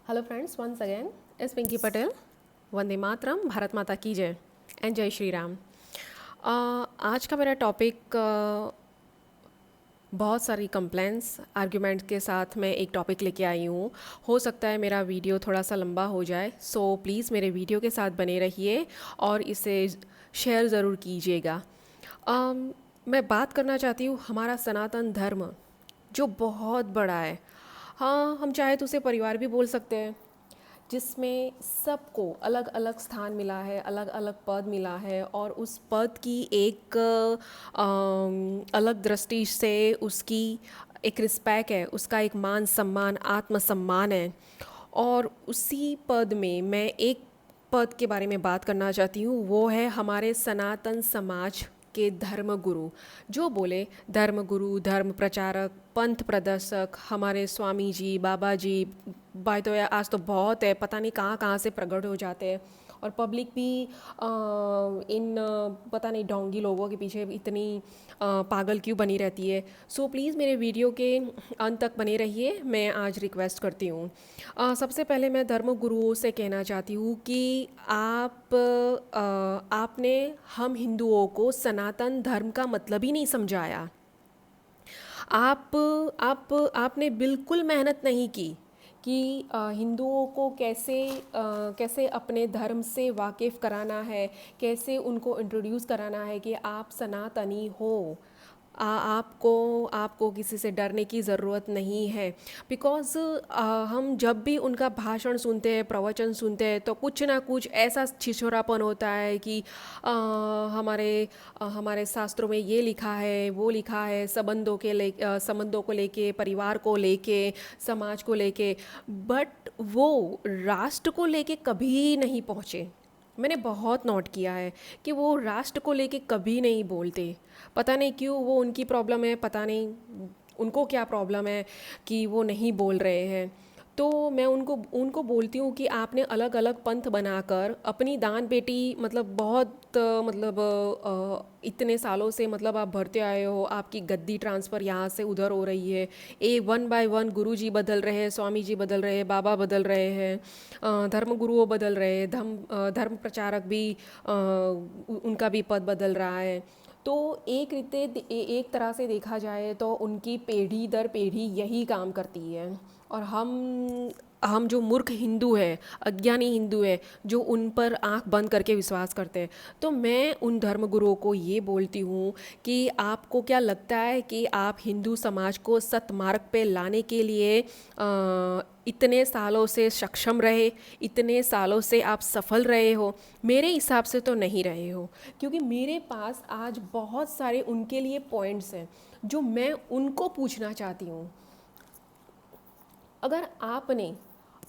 Hello friends, once again as Pinky Patel. Vande Mataram, Bharat Mata की जय and जय श्री राम। आज का मेरा टॉपिक बहुत सारी कंप्लेंट्स आर्ग्यूमेंट्स के साथ मैं एक टॉपिक लेके आई हूँ। हो सकता है मेरा वीडियो थोड़ा सा लंबा हो जाए, सो प्लीज़ मेरे वीडियो के साथ बने रहिए और इसे शेयर ज़रूर कीजिएगा। मैं बात करना चाहती हूँ हमारा सनातन धर्म, जो बहुत बड़ा है। हाँ, हम चाहे तो उसे परिवार भी बोल सकते हैं, जिसमें सबको अलग अलग स्थान मिला है, अलग अलग पद मिला है और उस पद की एक अलग दृष्टि से उसकी एक रिस्पेक्ट है, उसका एक मान सम्मान आत्मसम्मान है। और उसी पद में मैं एक पद के बारे में बात करना चाहती हूँ, वो है हमारे सनातन समाज के धर्म गुरु। जो बोले धर्म गुरु, धर्म प्रचारक, पंथ प्रदर्शक, हमारे स्वामी जी, बाबा जी, बाय तो आज तो बहुत है, पता नहीं कहाँ कहाँ से प्रकट हो जाते हैं। और पब्लिक भी पता नहीं ढोंगी लोगों के पीछे इतनी पागल क्यों बनी रहती है। सो प्लीज़ मेरे वीडियो के अंत तक बने रहिए, मैं आज रिक्वेस्ट करती हूँ। सबसे पहले मैं धर्म गुरुओं से कहना चाहती हूँ कि आपने हम हिंदुओं को सनातन धर्म का मतलब ही नहीं समझाया। आपने बिल्कुल मेहनत नहीं की कि हिंदुओं को कैसे अपने धर्म से वाकिफ़ कराना है, कैसे उनको इंट्रोड्यूस कराना है कि आप सनातनी हो। आपको आपको किसी से डरने की ज़रूरत नहीं है। बिकॉज़ हम जब भी उनका भाषण सुनते हैं, प्रवचन सुनते हैं, तो कुछ ना कुछ ऐसा छिछोरापन होता है कि हमारे शास्त्रों में ये लिखा है, वो लिखा है, संबंधों को लेके, परिवार को लेके, समाज को लेके, बट वो राष्ट्र को लेके कभी नहीं पहुँचे। मैंने बहुत नोट किया है कि वो राष्ट्र को लेके कभी नहीं बोलते। पता नहीं क्यों, वो उनकी प्रॉब्लम है, पता नहीं उनको क्या प्रॉब्लम है कि वो नहीं बोल रहे हैं। तो मैं उनको उनको बोलती हूँ कि आपने अलग अलग पंथ बनाकर अपनी दान बेटी, मतलब बहुत इतने सालों से मतलब आप भरते आए हो, आपकी गद्दी ट्रांसफ़र यहाँ से उधर हो रही है। वन बाय वन गुरु जी बदल रहे हैं, स्वामी जी बदल रहे हैं, बाबा बदल रहे हैं, धर्म गुरुओं बदल रहे हैं, धर्म प्रचारक भी उनका भी पद बदल रहा है। तो एक तरह से देखा जाए तो उनकी पीढ़ी दर पीढ़ी यही काम करती है। और हम जो मूर्ख हिंदू है, अज्ञानी हिंदू है, जो उन पर आंख बंद करके विश्वास करते हैं। तो मैं उन धर्मगुरुओं को ये बोलती हूँ कि आपको क्या लगता है कि आप हिंदू समाज को सतमार्ग पे लाने के लिए इतने सालों से सक्षम रहे, इतने सालों से आप सफल रहे हो? मेरे हिसाब से तो नहीं रहे हो, क्योंकि मेरे पास आज बहुत सारे उनके लिए पॉइंट्स हैं जो मैं उनको पूछना चाहती हूँ। अगर आपने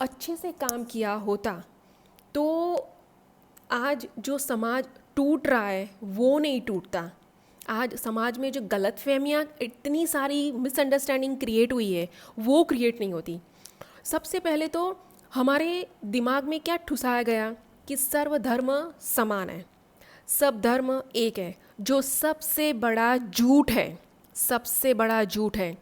अच्छे से काम किया होता तो आज जो समाज टूट रहा है वो नहीं टूटता। आज समाज में जो गलतफहमियाँ, इतनी सारी मिसअंडरस्टैंडिंग क्रिएट हुई है, वो क्रिएट नहीं होती। सबसे पहले तो हमारे दिमाग में क्या ठुसाया गया कि सर्वधर्म समान है, सब धर्म एक है, जो सबसे बड़ा झूठ है। सबसे बड़ा झूठ है।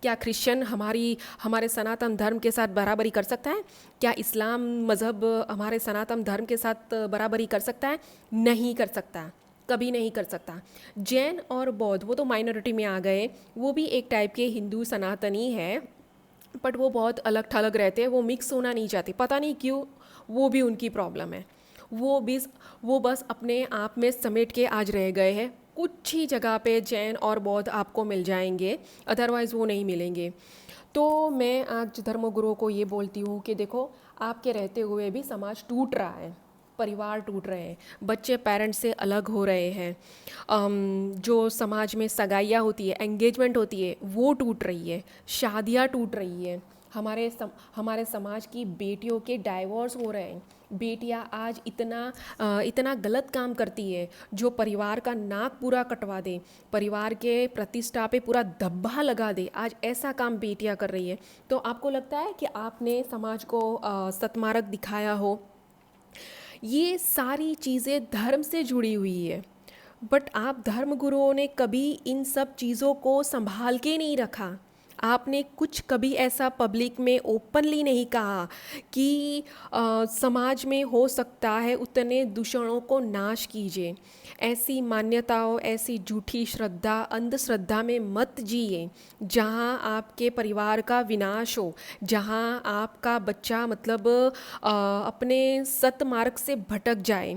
क्या क्रिश्चियन हमारे सनातन धर्म के साथ बराबरी कर सकता है? क्या इस्लाम मज़हब हमारे सनातन धर्म के साथ बराबरी कर सकता है? नहीं कर सकता, कभी नहीं कर सकता। जैन और बौद्ध, वो तो माइनॉरिटी में आ गए, वो भी एक टाइप के हिंदू सनातनी है, बट वो बहुत अलग थलग रहते हैं, वो मिक्स होना नहीं चाहते, पता नहीं क्यों। वो भी उनकी प्रॉब्लम है। वो भी वो बस अपने आप में समेट के आज रह गए हैं। कुछ ही जगह पे जैन और बौद्ध आपको मिल जाएंगे, अदरवाइज़ वो नहीं मिलेंगे। तो मैं आज धर्मगुरुओं को ये बोलती हूँ कि देखो, आपके रहते हुए भी समाज टूट रहा है, परिवार टूट रहे हैं, बच्चे पेरेंट्स से अलग हो रहे हैं, जो समाज में सगाइयाँ होती है, एंगेजमेंट होती है, वो टूट रही है, शादियाँ टूट रही है, हमारे समाज की बेटियों के डाइवोर्स हो रहे हैं। बेटियां आज इतना गलत काम करती है, जो परिवार का नाक पूरा कटवा दे, परिवार के प्रतिष्ठा पे पूरा धब्बा लगा दे, आज ऐसा काम बेटियां कर रही है। तो आपको लगता है कि आपने समाज को सतमार्ग दिखाया हो? ये सारी चीज़ें धर्म से जुड़ी हुई है, बट आप धर्म गुरुओं ने कभी इन सब चीज़ों को संभाल के नहीं रखा। आपने कुछ कभी ऐसा पब्लिक में ओपनली नहीं कहा कि समाज में हो सकता है उतने दूषणों को नाश कीजिए। ऐसी मान्यताओं, ऐसी झूठी श्रद्धा, अंधश्रद्धा में मत जिए जहाँ आपके परिवार का विनाश हो, जहाँ आपका बच्चा मतलब अपने सतमार्ग से भटक जाए।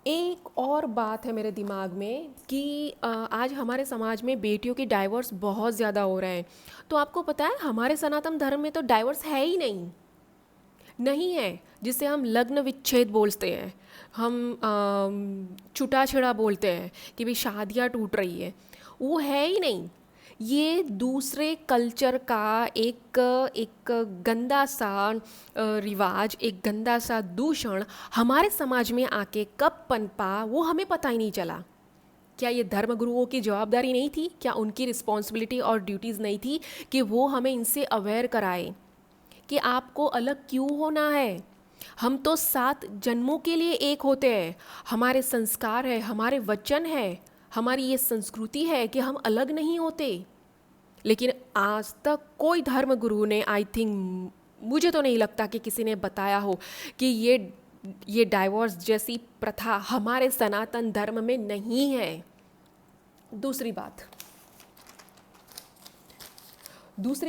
एक और बात है मेरे दिमाग में कि आज हमारे समाज में बेटियों की डाइवोर्स बहुत ज़्यादा हो रहे हैं। तो आपको पता है हमारे सनातन धर्म में तो डाइवोर्स है ही नहीं, नहीं है। जिसे हम लग्न विच्छेद बोलते हैं, हम छूटा छेड़ा बोलते हैं कि भाई शादियाँ टूट रही है, वो है ही नहीं। ये दूसरे कल्चर का एक एक गंदा सा रिवाज, एक गंदा सा दूषण हमारे समाज में आके कब पनपा वो हमें पता ही नहीं चला। क्या ये धर्मगुरुओं की जवाबदारी नहीं थी? क्या उनकी रिस्पॉन्सिबिलिटी और ड्यूटीज़ नहीं थी कि वो हमें इनसे अवेयर कराए कि आपको अलग क्यों होना है? हम तो 7 जन्मों के लिए एक होते हैं। हमारे संस्कार है, हमारे वचन है, हमारी ये संस्कृति है कि हम अलग नहीं होते। लेकिन आज तक कोई धर्मगुरु ने, आई थिंक, मुझे तो नहीं लगता कि किसी ने बताया हो कि ये डाइवोर्स जैसी प्रथा हमारे सनातन धर्म में नहीं है। दूसरी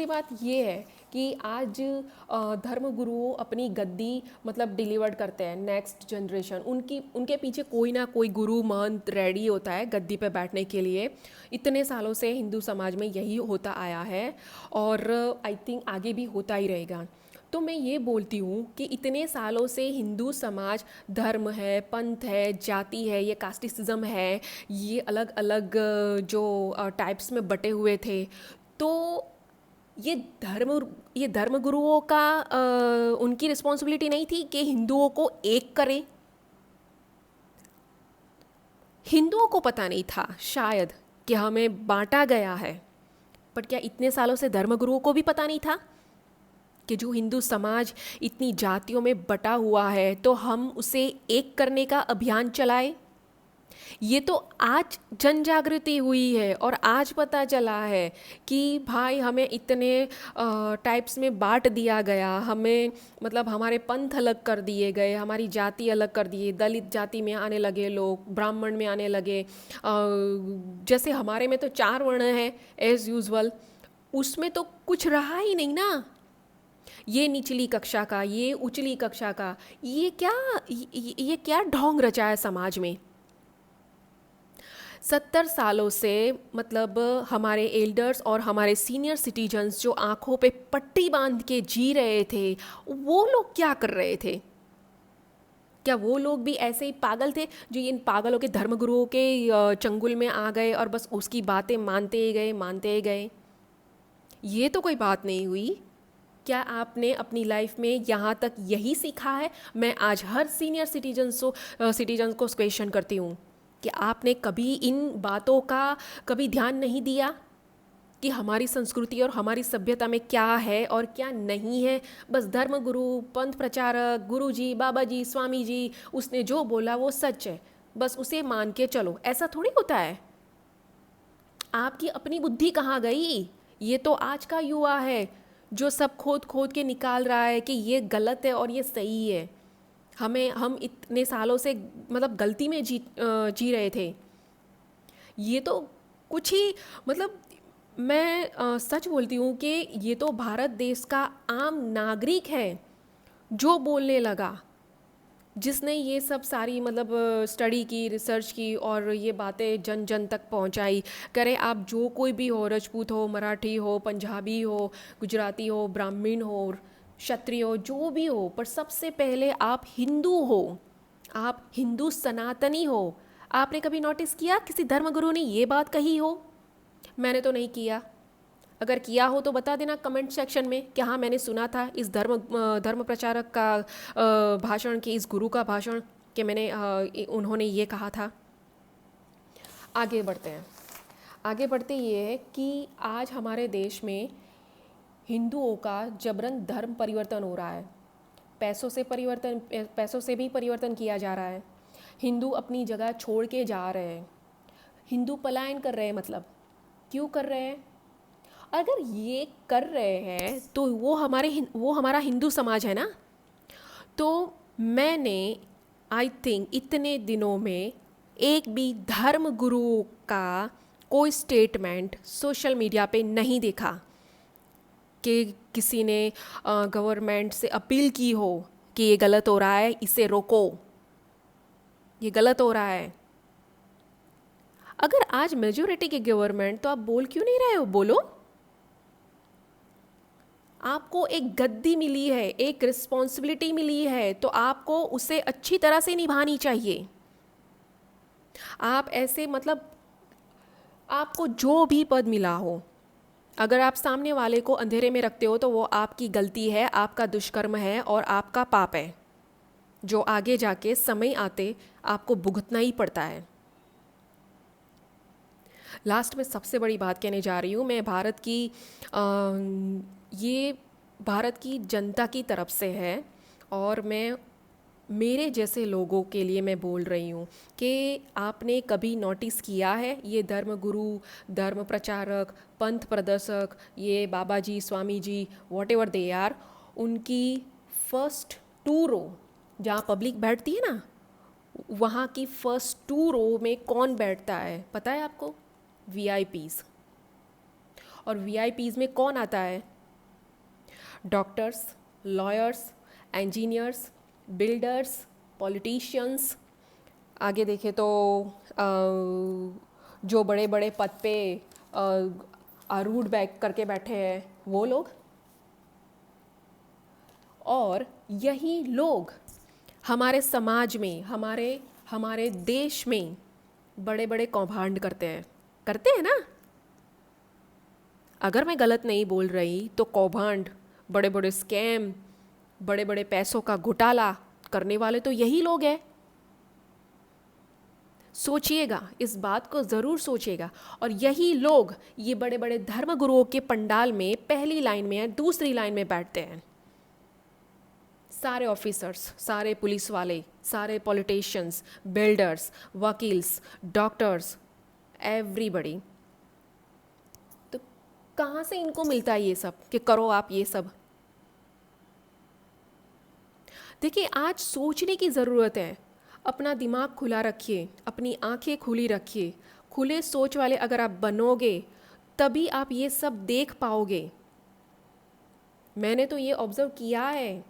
बात ये है कि आज धर्मगुरुओं अपनी गद्दी मतलब डिलीवर्ड करते हैं नेक्स्ट जनरेशन, उनके पीछे कोई ना कोई गुरु महंत रेडी होता है गद्दी पे बैठने के लिए। इतने सालों से हिंदू समाज में यही होता आया है और आई थिंक आगे भी होता ही रहेगा। तो मैं ये बोलती हूँ कि इतने सालों से हिंदू समाज, धर्म है, पंथ है, जाति है, ये कास्टिसिज्म है, ये अलग अलग जो टाइप्स में बटे हुए थे। तो ये धर्मगुरुओं का उनकी रिस्पॉन्सिबिलिटी नहीं थी कि हिंदुओं को एक करें? हिंदुओं को पता नहीं था शायद कि हमें बांटा गया है, पर क्या इतने सालों से धर्मगुरुओं को भी पता नहीं था कि जो हिंदू समाज इतनी जातियों में बटा हुआ है तो हम उसे एक करने का अभियान चलाए? ये तो आज जन जागृति हुई है और आज पता चला है कि भाई हमें इतने टाइप्स में बांट दिया गया, हमें मतलब हमारे पंथ अलग कर दिए गए, हमारी जाति अलग कर दिए, दलित जाति में आने लगे लोग, ब्राह्मण में आने लगे। जैसे हमारे में तो 4 वर्ण हैं एज यूजुअल, उसमें तो कुछ रहा ही नहीं ना। ये निचली कक्षा का, ये उचली कक्षा का, ये क्या ढोंग रचा है समाज में। 70 सालों से मतलब हमारे एल्डर्स और हमारे सीनियर सिटीजन्स जो आंखों पे पट्टी बांध के जी रहे थे, वो लोग क्या कर रहे थे? क्या वो लोग भी ऐसे ही पागल थे जो इन पागलों के धर्मगुरुओं के चंगुल में आ गए और बस उसकी बातें मानते ही गए? ये तो कोई बात नहीं हुई। क्या आपने अपनी लाइफ में यहाँ तक यही सीखा है? मैं आज हर सीनियर सिटीजन को क्वेश्चन करती हूँ कि आपने कभी इन बातों का कभी ध्यान नहीं दिया कि हमारी संस्कृति और हमारी सभ्यता में क्या है और क्या नहीं है? बस धर्मगुरु, पंथ प्रचारक, गुरुजी, बाबा जी, स्वामी जी, उसने जो बोला वो सच है, बस उसे मान के चलो। ऐसा थोड़ी होता है। आपकी अपनी बुद्धि कहाँ गई? ये तो आज का युवा है जो सब खोद खोद के निकाल रहा है कि ये गलत है और ये सही है। हम इतने सालों से मतलब गलती में जी रहे थे। ये तो कुछ ही मतलब मैं सच बोलती हूँ कि ये तो भारत देश का आम नागरिक है जो बोलने लगा, जिसने ये सब सारी मतलब स्टडी की, रिसर्च की और ये बातें जन जन तक पहुंचाई। करे आप जो कोई भी हो, राजपूत हो, मराठी हो, पंजाबी हो, गुजराती हो, ब्राह्मण हो, क्षत्रिय हो, जो भी हो, पर सबसे पहले आप हिंदू हो, आप हिंदू सनातनी हो। आपने कभी नोटिस किया किसी धर्मगुरु ने ये बात कही हो? मैंने तो नहीं किया। अगर किया हो तो बता देना कमेंट सेक्शन में कि हाँ मैंने सुना था इस धर्म प्रचारक का भाषण, कि इस गुरु का भाषण, कि उन्होंने ये कहा था। आगे बढ़ते हैं। आगे बढ़ते ये है कि आज हमारे देश में हिंदुओं का जबरन धर्म परिवर्तन हो रहा है। पैसों से भी परिवर्तन किया जा रहा है। हिंदू अपनी जगह छोड़ के जा रहे हैं। हिंदू पलायन कर रहे हैं। मतलब क्यों कर रहे हैं? अगर ये कर रहे हैं तो वो हमारा हिंदू समाज है ना। तो मैंने आई थिंक इतने दिनों में एक भी धर्म गुरु का कोई स्टेटमेंट सोशल मीडिया पे नहीं देखा कि किसी ने गवर्नमेंट से अपील की हो कि ये गलत हो रहा है, इसे रोको, ये गलत हो रहा है। अगर आज मेजोरिटी की गवर्नमेंट, तो आप बोल क्यों नहीं रहे हो? बोलो। आपको एक गद्दी मिली है, एक रिस्पॉन्सिबिलिटी मिली है, तो आपको उसे अच्छी तरह से निभानी चाहिए। आप ऐसे मतलब आपको जो भी पद मिला हो, अगर आप सामने वाले को अंधेरे में रखते हो तो वो आपकी गलती है, आपका दुष्कर्म है और आपका पाप है, जो आगे जाके समय आते आपको भुगतना ही पड़ता है। लास्ट में सबसे बड़ी बात कहने जा रही हूँ मैं, ये भारत की जनता की तरफ से है, और मैं मेरे जैसे लोगों के लिए मैं बोल रही हूँ कि आपने कभी नोटिस किया है ये धर्म गुरु, धर्म प्रचारक, पंथ प्रदर्शक, ये बाबा जी, Swami ji, what ever they are, उनकी फर्स्ट 2 रो जहाँ पब्लिक बैठती है ना, वहाँ की फर्स्ट 2 रो में कौन बैठता है पता है आपको? वीआईपीज़। और वीआईपीज़ में कौन आता है? Doctors, lawyers, engineers, builders, politicians, आगे देखें तो जो बड़े बड़े पद पे आरूढ़ बैग करके बैठे हैं वो लोग। और यही लोग हमारे समाज में, हमारे देश में बड़े बड़े कौभांड करते हैं ना। अगर मैं गलत नहीं बोल रही तो कौभांड, बड़े बड़े स्कैम, बड़े बड़े पैसों का घोटाला करने वाले तो यही लोग हैं। सोचिएगा, इस बात को ज़रूर सोचिएगा। और यही लोग ये बड़े बड़े धर्म गुरुओं के पंडाल में पहली लाइन में या दूसरी लाइन में बैठते हैं। सारे ऑफिसर्स, सारे पुलिस वाले, सारे पॉलिटिशियंस, बिल्डर्स, वकील्स, डॉक्टर्स, एवरीबडी। तो कहाँ से इनको मिलता है ये सब कि करो आप ये सब? देखिए, आज सोचने की ज़रूरत है। अपना दिमाग खुला रखिए, अपनी आंखें खुली रखिए। खुले सोच वाले अगर आप बनोगे तभी आप ये सब देख पाओगे। मैंने तो ये ऑब्ज़र्व किया है।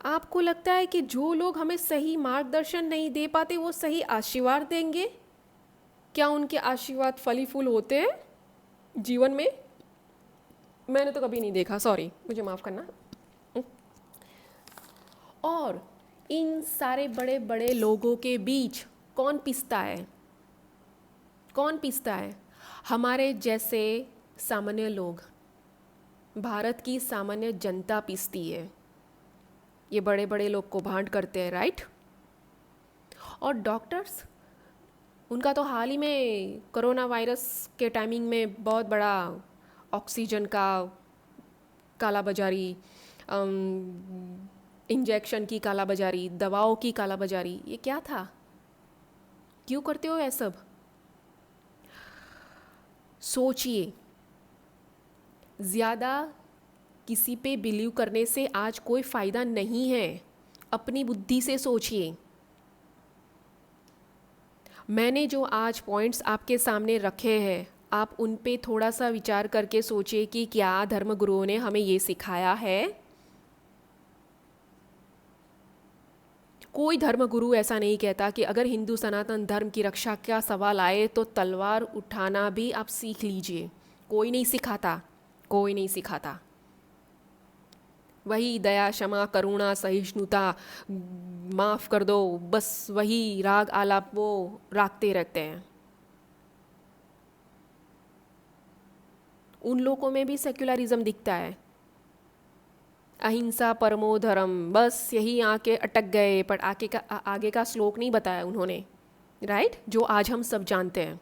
आपको लगता है कि जो लोग हमें सही मार्गदर्शन नहीं दे पाते वो सही आशीर्वाद देंगे? क्या उनके आशीर्वाद फली फूल होते हैं जीवन में? मैंने तो कभी नहीं देखा, सॉरी, मुझे माफ़ करना। और इन सारे बड़े बड़े लोगों के बीच कौन पिसता है? कौन पिसता है? हमारे जैसे सामान्य लोग, भारत की सामान्य जनता पिसती है। ये बड़े बड़े लोग कौभांड करते हैं, राइट? और डॉक्टर्स, उनका तो हाल ही में कोरोना वायरस के टाइमिंग में बहुत बड़ा ऑक्सीजन का कालाबाजारी, इंजेक्शन की कालाबाजारी, दवाओं की कालाबाजारी, ये क्या था? क्यों करते हो ये सब? सोचिए। ज़्यादा किसी पे बिलीव करने से आज कोई फ़ायदा नहीं है। अपनी बुद्धि से सोचिए। मैंने जो आज पॉइंट्स आपके सामने रखे हैं, आप उन पे थोड़ा सा विचार करके सोचिए कि क्या धर्मगुरुओं ने हमें ये सिखाया है? कोई धर्मगुरु ऐसा नहीं कहता कि अगर हिंदू सनातन धर्म की रक्षा का सवाल आए तो तलवार उठाना भी आप सीख लीजिए। कोई नहीं सिखाता, कोई नहीं सिखाता। वही दया, क्षमा, करुणा, सहिष्णुता, माफ़ कर दो, बस वही राग आलाप वो रागते रहते हैं। उन लोगों में भी सेक्युलरिज्म दिखता है। अहिंसा परमो धर्म, बस यही आके अटक गए, पर आगे का श्लोक नहीं बताया उन्होंने, राइट? जो आज हम सब जानते हैं।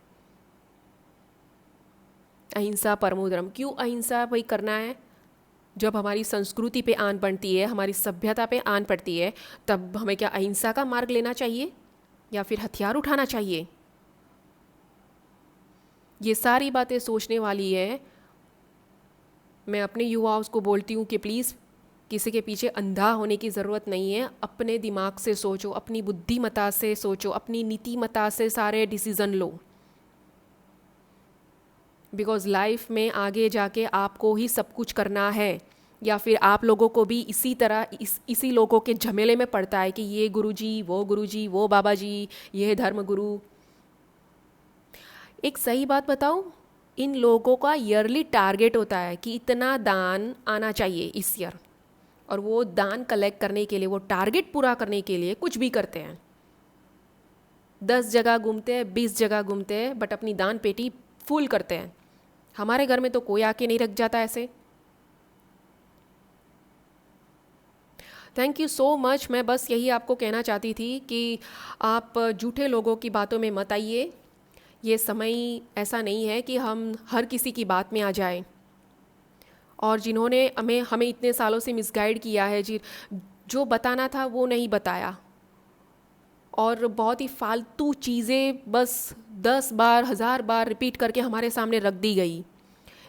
अहिंसा परमो धर्म, क्यों अहिंसा भाई करना है? जब हमारी संस्कृति पे आन पड़ती है, हमारी सभ्यता पे आन पड़ती है, तब हमें क्या अहिंसा का मार्ग लेना चाहिए या फिर हथियार उठाना चाहिए? ये सारी बातें सोचने वाली है। मैं अपने युवाओं को बोलती हूँ कि प्लीज़ किसी के पीछे अंधा होने की ज़रूरत नहीं है। अपने दिमाग से सोचो, अपनी बुद्धिमत्ता से सोचो, अपनी नीतिमत्ता से सारे डिसीज़न लो। बिकॉज़ लाइफ में आगे जाके आपको ही सब कुछ करना है, या फिर आप लोगों को भी इसी तरह इसी लोगों के झमेले में पड़ता है कि ये गुरुजी, वो बाबा जी, ये धर्म गुरु। एक सही बात बताऊं, इन लोगों का ईयरली टारगेट होता है कि इतना दान आना चाहिए इस ईयर, और वो दान कलेक्ट करने के लिए, वो टारगेट पूरा करने के लिए कुछ भी करते हैं। 10 जगह घूमते हैं, 20 जगह घूमते हैं, बट अपनी दान पेटी फुल करते हैं। हमारे घर में तो कोई आके नहीं रख जाता ऐसे। Thank you so much. मैं बस यही आपको कहना चाहती थी कि आप झूठे लोगों की बातों में मत आइए। ये समय ऐसा नहीं है कि हम हर किसी की बात में आ जाए, और जिन्होंने हमें हमें इतने सालों से मिसगाइड किया है, जी जो बताना था वो नहीं बताया, और बहुत ही फालतू चीज़ें बस 10 बार 1000 बार रिपीट करके हमारे सामने रख दी गई।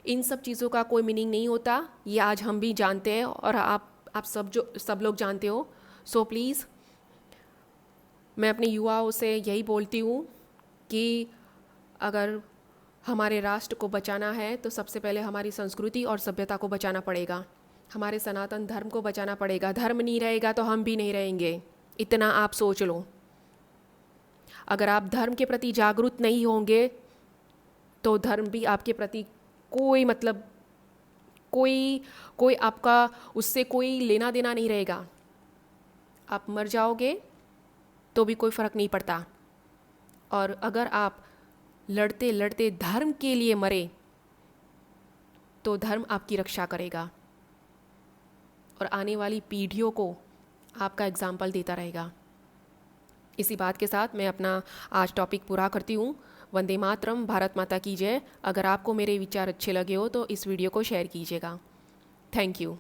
इन सब चीज़ों का कोई मीनिंग नहीं होता, ये आज हम भी जानते हैं, और आप सब लोग जानते हो। सो प्लीज़, मैं अपने युवाओं से यही बोलती हूँ कि अगर हमारे राष्ट्र को बचाना है तो सबसे पहले हमारी संस्कृति और सभ्यता को बचाना पड़ेगा, हमारे सनातन धर्म को बचाना पड़ेगा। धर्म नहीं रहेगा तो हम भी नहीं रहेंगे, इतना आप सोच लो। अगर आप धर्म के प्रति जागरूक नहीं होंगे तो धर्म भी आपके प्रति कोई मतलब कोई आपका उससे कोई लेना देना नहीं रहेगा। आप मर जाओगे तो भी कोई फ़र्क नहीं पड़ता, और अगर आप लड़ते लड़ते धर्म के लिए मरे तो धर्म आपकी रक्षा करेगा और आने वाली पीढ़ियों को आपका एग्जाम्पल देता रहेगा। इसी बात के साथ मैं अपना आज टॉपिक पूरा करती हूँ। वंदे मातरम, भारत माता की जय। अगर आपको मेरे विचार अच्छे लगे हो तो इस वीडियो को शेयर कीजिएगा। Thank you.